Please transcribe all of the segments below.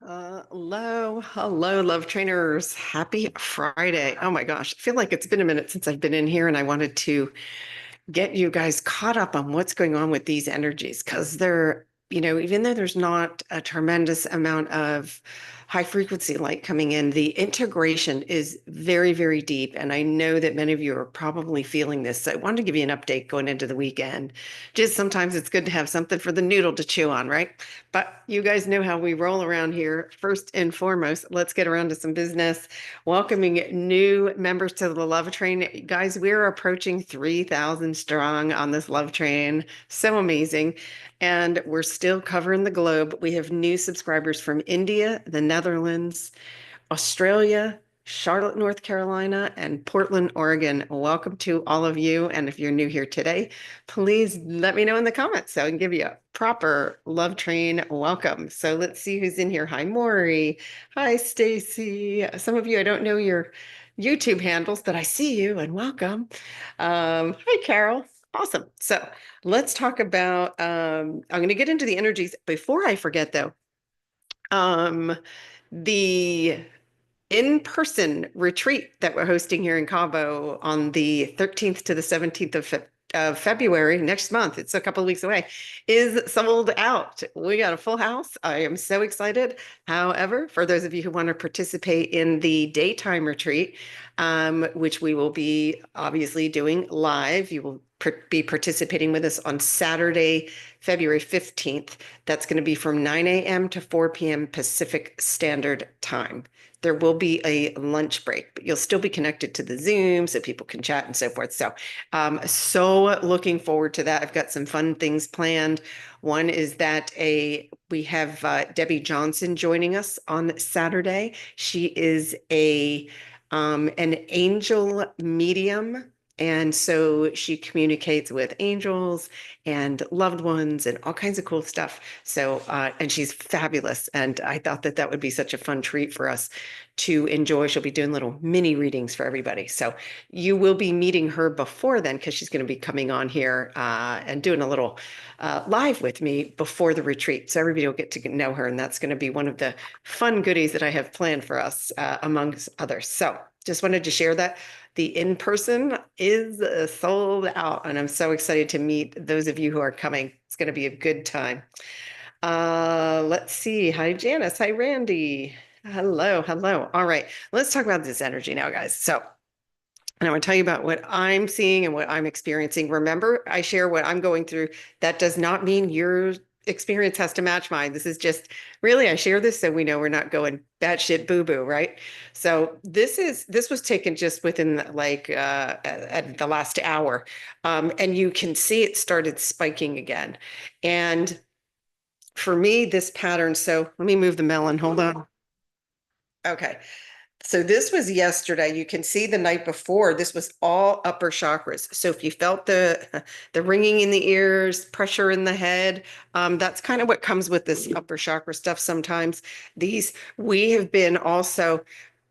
Hello, love trainers. Happy Friday. Oh my gosh, I feel like it's been a minute since I've been in here, and I wanted to get you guys caught up on what's going on with these energies because they're, even though there's not a tremendous amount of high frequency light coming in, the integration is very, very deep. And I know that many of you are probably feeling this. So I wanted to give you an update going into the weekend. Just sometimes it's good to have something for the noodle to chew on, right? But you guys know how we roll around here. First and foremost, let's get around to some business. Welcoming new members to the Love Train. Guys, we're approaching 3,000 strong on this Love Train. So amazing. And we're still covering the globe. We have new subscribers from India, the Netherlands, Australia, Charlotte, North Carolina, and Portland, Oregon. Welcome to all of you. And if you're new here today, please let me know in the comments so I can give you a proper Love Train welcome. So let's see who's in here. Hi, Maury. Hi, Stacy. Some of you, I don't know your YouTube handles, but I see you and welcome. Hi, Carol. Awesome. So let's talk about, I'm going to get into the energies. Before I forget, though, the in-person retreat that we're hosting here in Cabo on the 13th to the 17th of February next month, it's a couple of weeks away, is sold out. We got a full house. I am so excited. However, for those of you who want to participate in the daytime retreat, which we will be obviously doing live, you will be participating with us on Saturday, February 15th. That's going to be from 9 a.m. to 4 p.m. Pacific Standard Time. There will be a lunch break, but you'll still be connected to the Zoom so people can chat and so forth. So looking forward to that. I've got some fun things planned. One is that we have Debbie Johnson joining us on Saturday. She is an angel medium. And so she communicates with angels and loved ones and all kinds of cool stuff. And she's fabulous. And I thought that that would be such a fun treat for us to enjoy. She'll be doing little mini readings for everybody. So you will be meeting her before then because she's going to be coming on here and doing a little live with me before the retreat. So everybody will get to know her. And that's going to be one of the fun goodies that I have planned for us amongst others. So just wanted to share that. The in-person is sold out, and I'm so excited to meet those of you who are coming. It's going to be a good time. Let's see. Hi, Janice. Hi, Randy. Hello, hello. All right, let's talk about this energy now, guys. And I want to tell you about what I'm seeing and what I'm experiencing. Remember, I share what I'm going through. That does not mean your experience has to match mine. This is just really, I share this so we know we're not going batshit boo-boo, right? So this was taken just within at the last hour. And you can see it started spiking again. And for me, this pattern, so let me move the melon, hold on. Okay. So this was yesterday. You can see the night before, this was all upper chakras. So if you felt the ringing in the ears, pressure in the head, that's kind of what comes with this upper chakra stuff sometimes. We have been also,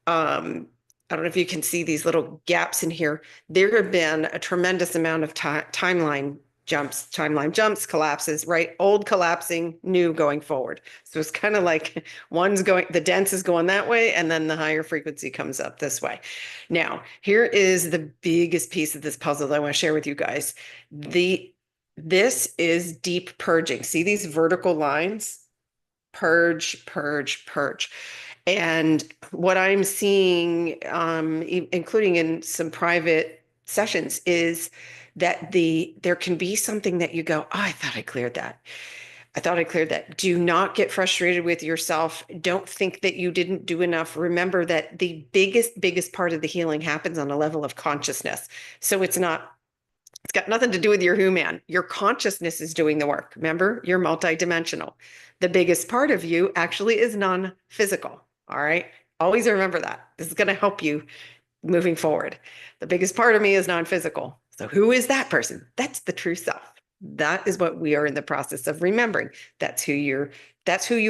I don't know if you can see these little gaps in here. There have been a tremendous amount of timeline jumps, collapses, right? Old collapsing, new going forward. So it's kind of like the dense is going that way, and then the higher frequency comes up this way. Now, here is the biggest piece of this puzzle that I want to share with you guys. This is deep purging. See these vertical lines? Purge, purge, purge. And what I'm seeing, including in some private sessions, is that there can be something that you go, oh, I thought I cleared that. I thought I cleared that. Do not get frustrated with yourself. Don't think that you didn't do enough. Remember that the biggest part of the healing happens on a level of consciousness. So it's got nothing to do with your human. Your consciousness is doing the work. Remember, you're multidimensional. The biggest part of you actually is non-physical. All right. Always remember that. This is going to help you moving forward. The biggest part of me is non-physical. So who is that person? That's the true self. That is what we are in the process of remembering. That's who you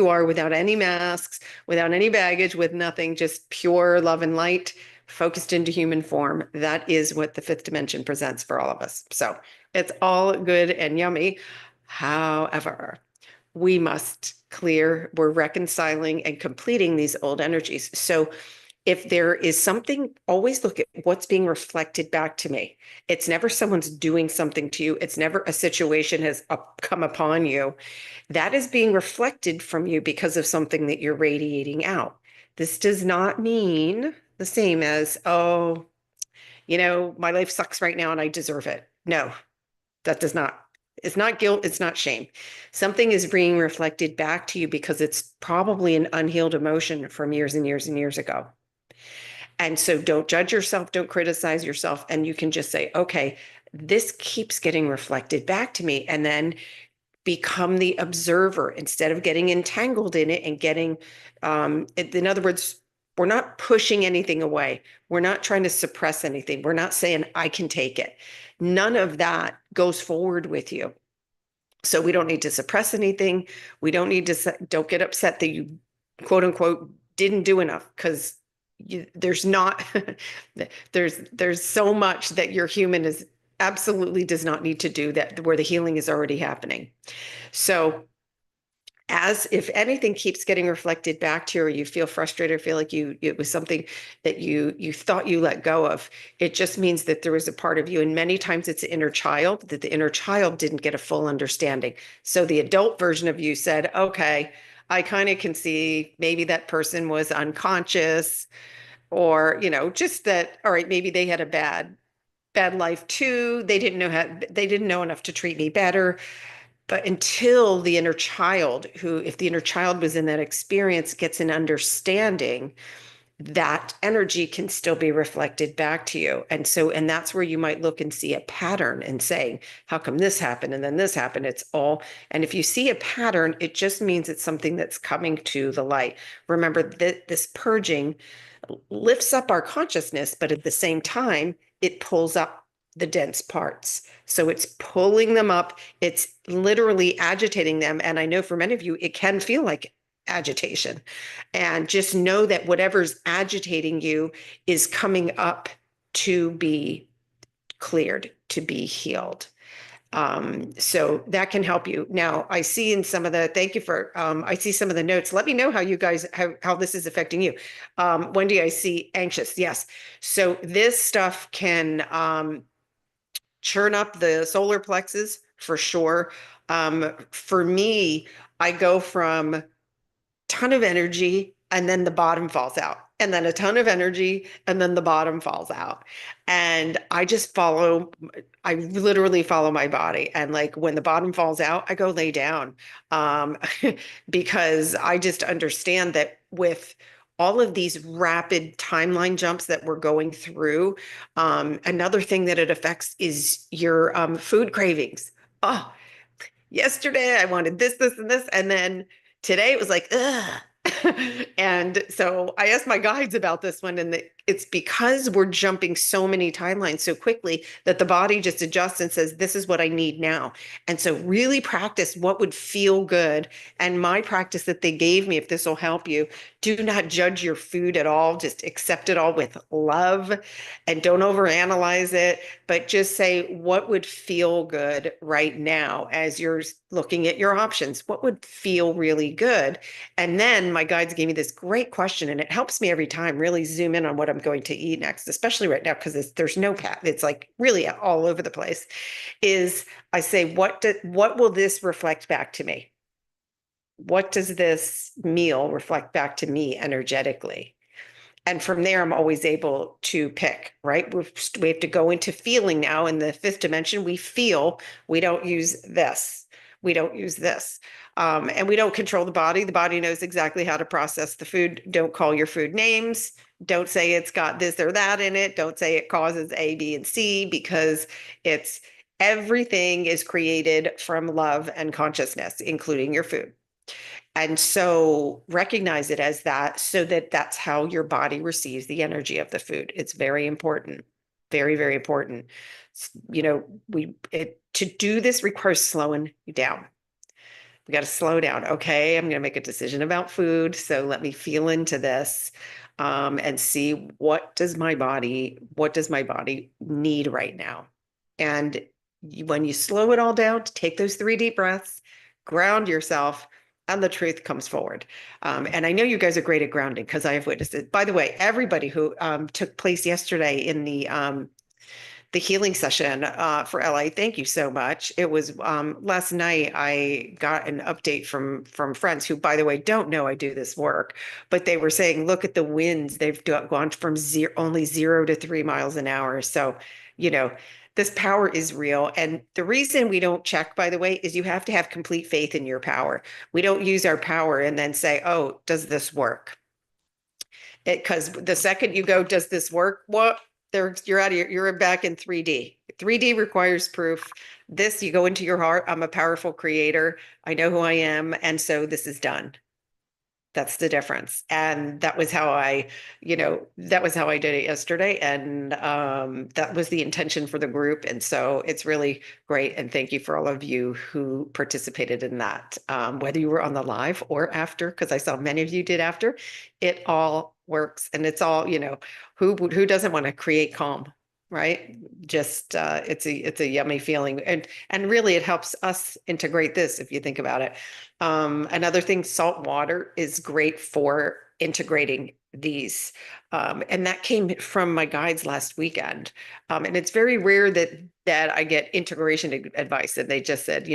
are without any masks, without any baggage, with nothing, just pure love and light focused into human form. That is what the fifth dimension presents for all of us. So it's all good and yummy. However, we must clear, we're reconciling and completing these old energies. So if there is something, always look at what's being reflected back to me. It's never someone's doing something to you. It's never a situation has come upon you. That is being reflected from you because of something that you're radiating out. This does not mean the same as, oh, my life sucks right now and I deserve it. No, that does not. It's not guilt. It's not shame. Something is being reflected back to you because it's probably an unhealed emotion from years and years and years ago. And so don't judge yourself, don't criticize yourself. And you can just say, okay, this keeps getting reflected back to me. And then become the observer instead of getting entangled in it and getting, in other words, we're not pushing anything away. We're not trying to suppress anything. We're not saying, I can take it. None of that goes forward with you. So we don't need to suppress anything. We don't need to, don't get upset that you, quote unquote, didn't do enough, because there's not, there's so much that your human is absolutely does not need to do that, where the healing is already happening. So as if anything keeps getting reflected back to you, or you feel frustrated, or feel like it was something that you thought you let go of, it just means that there was a part of you, and many times it's the inner child, that the inner child didn't get a full understanding. So the adult version of you said, okay, I kind of can see maybe that person was unconscious, or just that, all right, maybe they had a bad life too. They didn't know enough to treat me better. But until the inner child, if the inner child was in that experience, gets an understanding, that energy can still be reflected back to you. And that's where you might look and see a pattern and saying, how come this happened and then this happened? And if you see a pattern, it just means it's something that's coming to the light. Remember that this purging lifts up our consciousness, but at the same time, it pulls up the dense parts. So it's pulling them up. It's literally agitating them. And I know for many of you, it can feel like agitation. And just know that whatever's agitating you is coming up to be cleared, to be healed. So that can help you. Now, I see in some of the, thank you for, I see some of the notes. Let me know how you guys, how this is affecting you. Wendy, I see anxious. Yes. So this stuff can churn up the solar plexus for sure. For me, I go from ton of energy and then the bottom falls out, and then a ton of energy and then the bottom falls out. And I literally follow my body. And like when the bottom falls out, I go lay down, because I just understand that with all of these rapid timeline jumps that we're going through, another thing that it affects is your food cravings. Oh, yesterday I wanted this, this, and this. And then today it was like, ugh. And so I asked my guides about this one, and it's because we're jumping so many timelines so quickly that the body just adjusts and says, this is what I need now. And so really practice what would feel good. And my practice that they gave me, if this will help you, do not judge your food at all. Just accept it all with love and don't overanalyze it, but just say what would feel good right now as you're looking at your options. What would feel really good? And then my guides gave me this great question, and it helps me every time really zoom in on what I'm going to eat next, especially right now, because there's no path. It's like really all over the place. Is I say, what will this reflect back to me? What does this meal reflect back to me energetically? And from there, I'm always able to pick, right? We have to go into feeling now. In the fifth dimension, we feel. We don't use this. We don't use this. And we don't control the body. The body knows exactly how to process the food. Don't call your food names. Don't say it's got this or that in it. Don't say it causes A, B, and C, because everything is created from love and consciousness, including your food. And so recognize it as that, so that that's how your body receives the energy of the food. It's very important. Very, very important. To do this requires slowing you down. We got to slow down. Okay, I'm going to make a decision about food. So let me feel into this, and see what does my body need right now. And when you slow it all down, take those 3 deep breaths, ground yourself, and the truth comes forward. And I know you guys are great at grounding because I have witnessed it. By the way, everybody who took place yesterday in the healing session for LA. Thank you so much. It was last night. I got an update from friends who, by the way, don't know I do this work, but they were saying, look at the winds. They've gone from only 0 to 3 miles an hour. So, you know, this power is real. And the reason we don't check, by the way, is you have to have complete faith in your power. We don't use our power and then say, oh, does this work? Because the second you go, does this work? What? You're out of you're back in 3D. 3D requires proof. This, you go into your heart. I'm a powerful creator. I know who I am. And so this is done. That's the difference. And that was how that was how I did it yesterday. And that was the intention for the group. And so it's really great. And thank you for all of you who participated in that, whether you were on the live or after, because I saw many of you did after. It all works. And it's all, who doesn't want to create calm? Right? Just it's a yummy feeling. And really it helps us integrate this if you think about it. Another thing, salt water is great for integrating these. And that came from my guides last weekend. And it's very rare that I get integration advice. And they just said,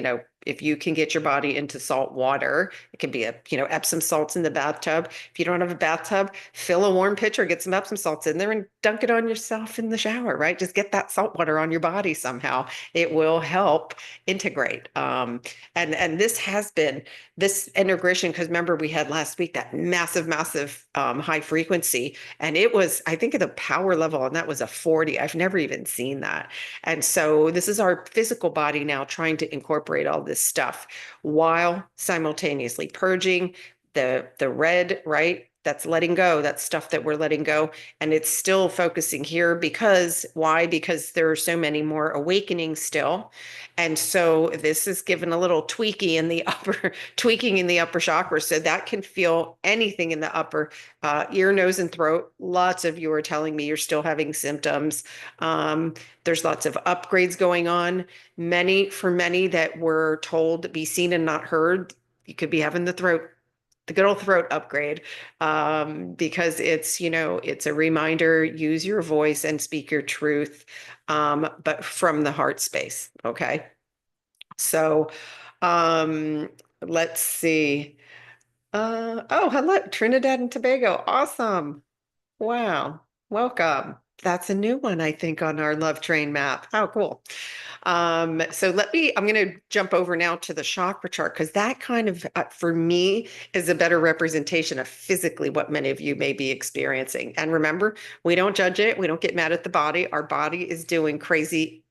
if you can get your body into salt water, it can be Epsom salts in the bathtub. If you don't have a bathtub, fill a warm pitcher, get some Epsom salts in there and dunk it on yourself in the shower, right? Just get that salt water on your body somehow. It will help integrate. And this has been this integration, because remember we had last week that massive high frequency, and it was, I think, at the power level, and that was a 40. I've never even seen that. And so this is our physical body now trying to incorporate all this stuff while simultaneously purging the red, right? That's letting go. That's stuff that we're letting go. And it's still focusing here why? Because there are so many more awakenings still. And so this is given a little tweaking in the upper chakra. So that can feel anything in the upper ear, nose, and throat. Lots of you are telling me you're still having symptoms. There's lots of upgrades going on. For many that were told be seen and not heard, you could be having the good old throat upgrade, because it's a reminder, use your voice and speak your truth, but from the heart space. Okay. So let's see. Oh, hello, Trinidad and Tobago. Awesome. Wow. Welcome. That's a new one, I think, on our Love Train map. How cool. So I'm going to jump over now to the chakra chart, because that kind of, for me, is a better representation of physically what many of you may be experiencing. And remember, we don't judge it. We don't get mad at the body. Our body is doing crazy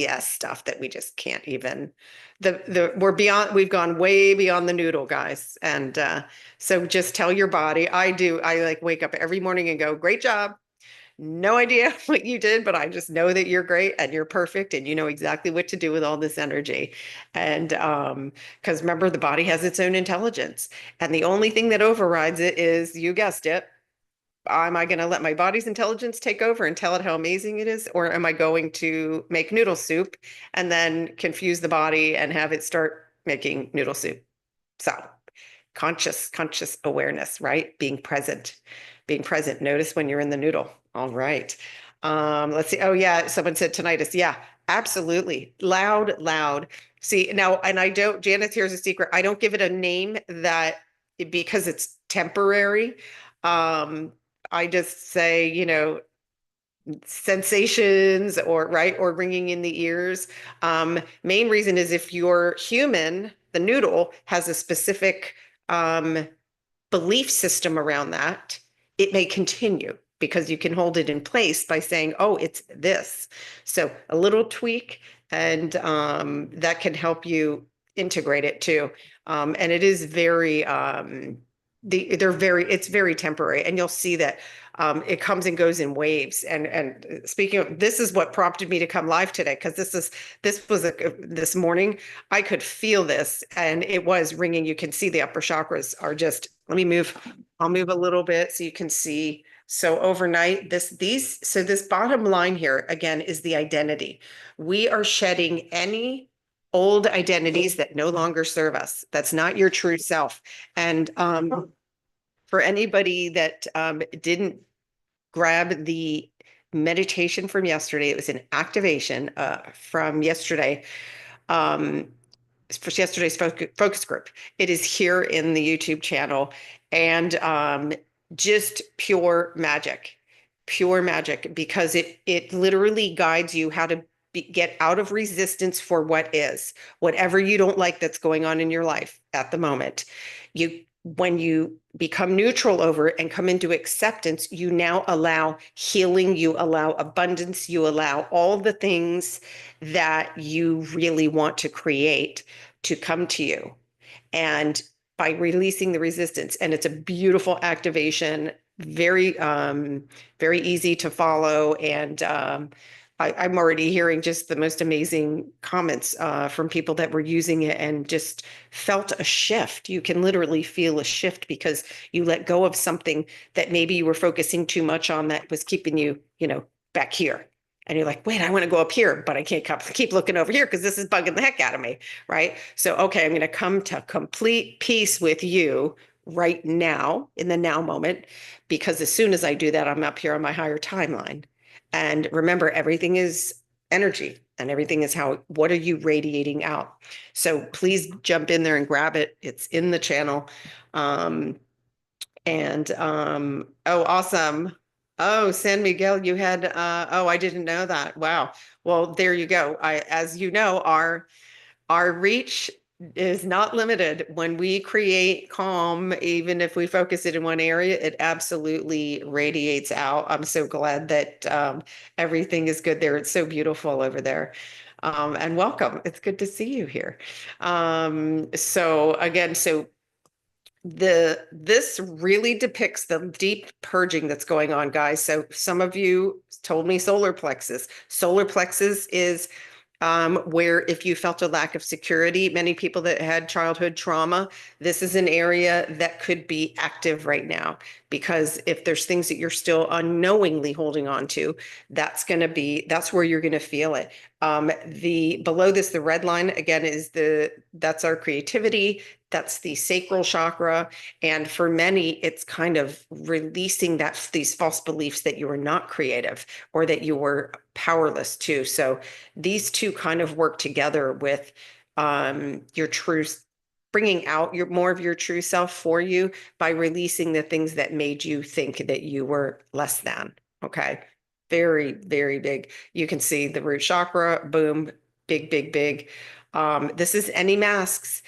ass stuff that we just can't even, we've gone way beyond the noodle, guys. And so just tell your body, I like wake up every morning and go, great job. No idea what you did, but I just know that you're great and you're perfect and you know exactly what to do with all this energy. And because remember, the body has its own intelligence, and the only thing that overrides it is, you guessed it, am I going to let my body's intelligence take over and tell it how amazing it is? Or am I going to make noodle soup and then confuse the body and have it start making noodle soup? So conscious awareness, right? Being present. Notice when you're in the noodle. All right. Let's see. Oh yeah. Someone said tinnitus. Yeah, absolutely. Loud. See now, and Janice, here's a secret. I don't give it a name because it's temporary. I just say, sensations or ringing in the ears. Main reason is if you're human, the noodle has a specific belief system around that, it may continue because you can hold it in place by saying, oh, it's this. So a little tweak, and that can help you integrate it too. And it is it's very temporary, and you'll see that it comes and goes in waves. And speaking of, this is what prompted me to come live today, because this morning I could feel this, and it was ringing. You can see the upper chakras are just. I'll move a little bit so you can see. So overnight, this bottom line here again is the identity. We are shedding any old identities that no longer serve us. That's not your true self. And for anybody that didn't grab the meditation from yesterday, it was an activation from yesterday. Um, for yesterday's focus group. It is here in the YouTube channel, and just pure magic, because it literally guides you how to get out of resistance for what is, whatever you don't like that's going on in your life at the moment. When you become neutral over it and come into acceptance, you now allow healing, you allow abundance, you allow all the things that you really want to create to come to you. And by releasing the resistance, and it's a beautiful activation, very easy to follow. And I'm already hearing just the most amazing comments from people that were using it and just felt a shift. You can literally feel a shift because you let go of something that maybe you were focusing too much on that was keeping you, back here. And you're like, wait, I want to go up here, but I can't keep looking over here because this is bugging the heck out of me, right? So, okay, I'm going to come to complete peace with you right now in the now moment, because as soon as I do that, I'm up here on my higher timeline. And remember, everything is energy, and everything is what are you radiating out? So please jump in there and grab it. It's in the channel. Oh, awesome. Oh, San Miguel, you had oh, I didn't know that. Wow. Well, there you go. As you know, our reach is not limited. When we create calm, even if we focus it in one area, it absolutely radiates out. I'm so glad that everything is good there. It's so beautiful over there. And welcome. It's good to see you here. So again, this really depicts the deep purging that's going on, guys. So some of you told me solar plexus. Solar plexus is where if you felt a lack of security, many people that had childhood trauma, this is an area that could be active right now. Because if there's things that you're still unknowingly holding on to, that's where you're going to feel it. The below this, the red line again that's our creativity. That's the sacral chakra. And for many, it's kind of releasing these false beliefs that you are not creative or that you were powerless to. So these two kind of work together with your truth, bringing out more of your true self for you by releasing the things that made you think that you were less than. Okay. Very, very big. You can see the root chakra, boom, big, big, big. This is any masks,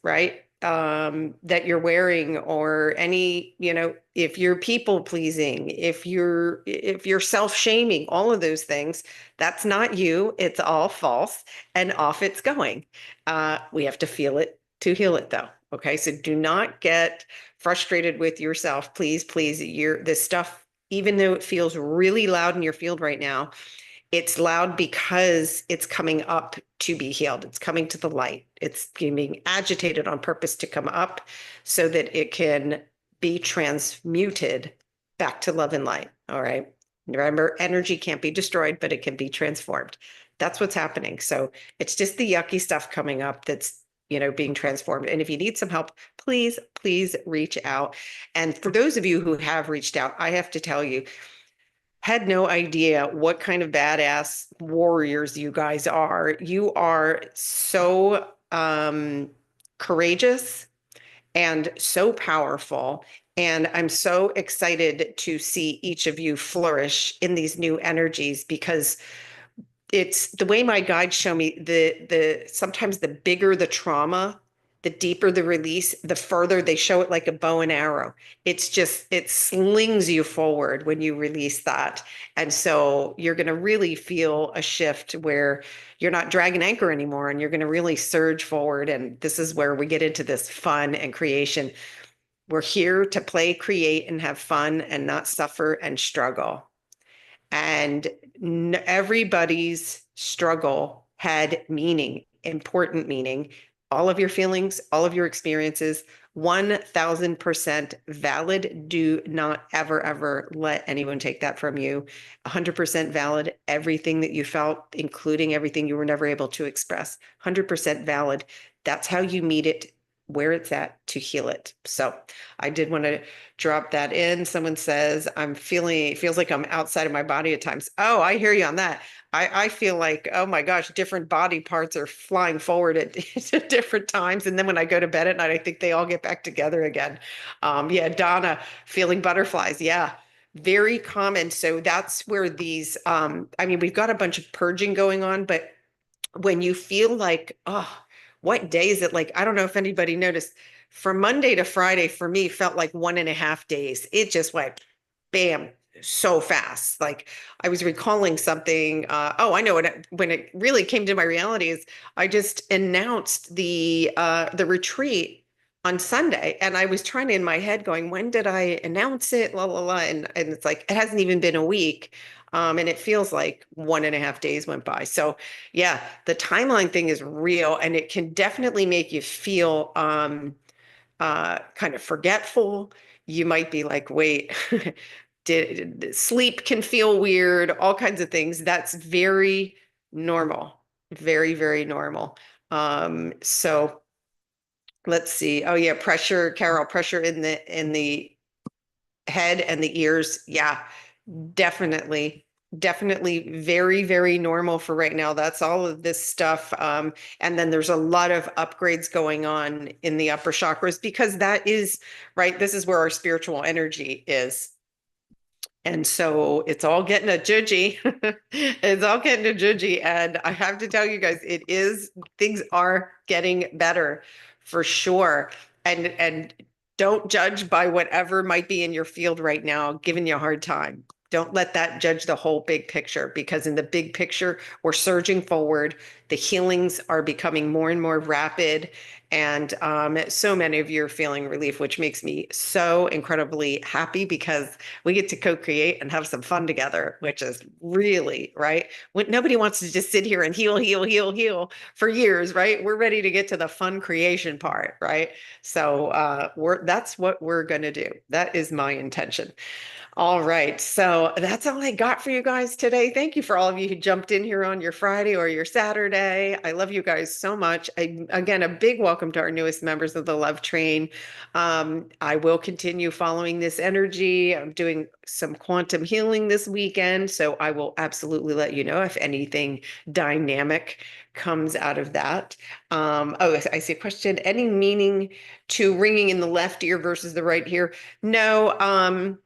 right? That you're wearing, or any, if you're people pleasing, if you're self-shaming, all of those things, that's not you. It's all false, and off it's going. We have to feel it to heal it, though. Okay, so do not get frustrated with yourself. Please, please, this stuff, even though it feels really loud in your field right now, it's loud because it's coming up to be healed. It's coming to the light. It's being agitated on purpose to come up so that it can be transmuted back to love and light. All right. Remember, energy can't be destroyed, but it can be transformed. That's what's happening. So it's just the yucky stuff coming up that's, being transformed. And if you need some help, please, please reach out. And for those of you who have reached out, I have to tell you, had no idea what kind of badass warriors you guys are. You are so courageous and so powerful. And I'm so excited to see each of you flourish in these new energies, because it's the way my guides show me, sometimes the bigger the trauma, the deeper the release, the further they show it, like a bow and arrow. It slings you forward when you release that. And so you're going to really feel a shift where you're not dragging anchor anymore, and you're going to really surge forward. And this is where we get into this fun and creation. We're here to play, create, and have fun, and not suffer and struggle. And everybody's struggle had meaning, important meaning. All of your feelings, all of your experiences 1000% valid. Do not ever, ever let anyone take that from you. 100% valid. Everything that you felt, including everything you were never able to express, 100% valid. That's how you meet it, where it's at, to heal it. So I did want to drop that in. Someone says, it feels like I'm outside of my body at times. Oh, I hear you on that. I feel like, oh my gosh, different body parts are flying forward at different times. And then when I go to bed at night, I think they all get back together again. Yeah, Donna, feeling butterflies. Yeah, very common. So that's where these, I mean, we've got a bunch of purging going on, but when you feel like, oh, what day is it? Like, I don't know if anybody noticed, from Monday to Friday for me felt like 1.5 days. It just went bam, so fast. Like I was recalling something. Oh, I know when it really came to my reality is I just announced the retreat on Sunday, and I was trying to in my head going, when did I announce it? La la la, and it's like it hasn't even been a week. And it feels like 1.5 days went by. So yeah, the timeline thing is real, and it can definitely make you feel kind of forgetful. You might be like, wait, sleep can feel weird, all kinds of things. That's very normal, very, very normal. So let's see. Oh yeah, pressure, Carol, pressure in the head and the ears. Yeah, definitely. Definitely very, very normal for right now. That's all of this stuff. And then there's a lot of upgrades going on in the upper chakras because that is, right, this is where our spiritual energy is. And so it's all getting a judgy. It's all getting a judgy. And I have to tell you guys, things are getting better for sure. And don't judge by whatever might be in your field right now, giving you a hard time. Don't let that judge the whole big picture, because in the big picture, we're surging forward. The healings are becoming more and more rapid. And so many of you are feeling relief, which makes me so incredibly happy because we get to co-create and have some fun together, which is really, right? Nobody wants to just sit here and heal, heal, heal, heal for years, right? We're ready to get to the fun creation part, right? So that's what we're going to do. That is my intention. All right. So that's all I got for you guys today. Thank you for all of you who jumped in here on your Friday or your Saturday. I love you guys so much. Again, a big welcome to our newest members of the Love Train. I will continue following this energy. I'm doing some quantum healing this weekend, so I will absolutely let you know if anything dynamic comes out of that. Oh, I see a question. Any meaning to ringing in the left ear versus the right ear? No.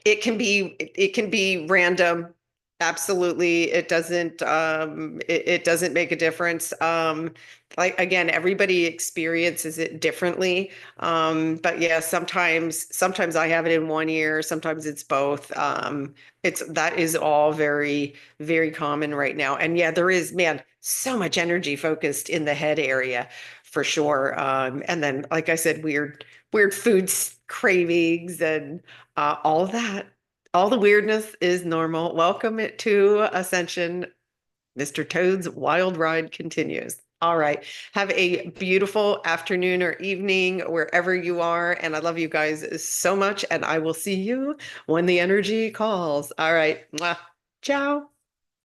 It can be random. Absolutely. It doesn't make a difference. Like again, everybody experiences it differently. But yeah, sometimes I have it in one ear, sometimes it's both. That is all very, very common right now. And yeah, there is, man, so much energy focused in the head area for sure. And then, like I said, weird foods cravings and all that. All the weirdness is normal. Welcome it to Ascension. Mr. Toad's wild ride continues. All right. Have a beautiful afternoon or evening wherever you are. And I love you guys so much. And I will see you when the energy calls. All right. Mwah. Ciao.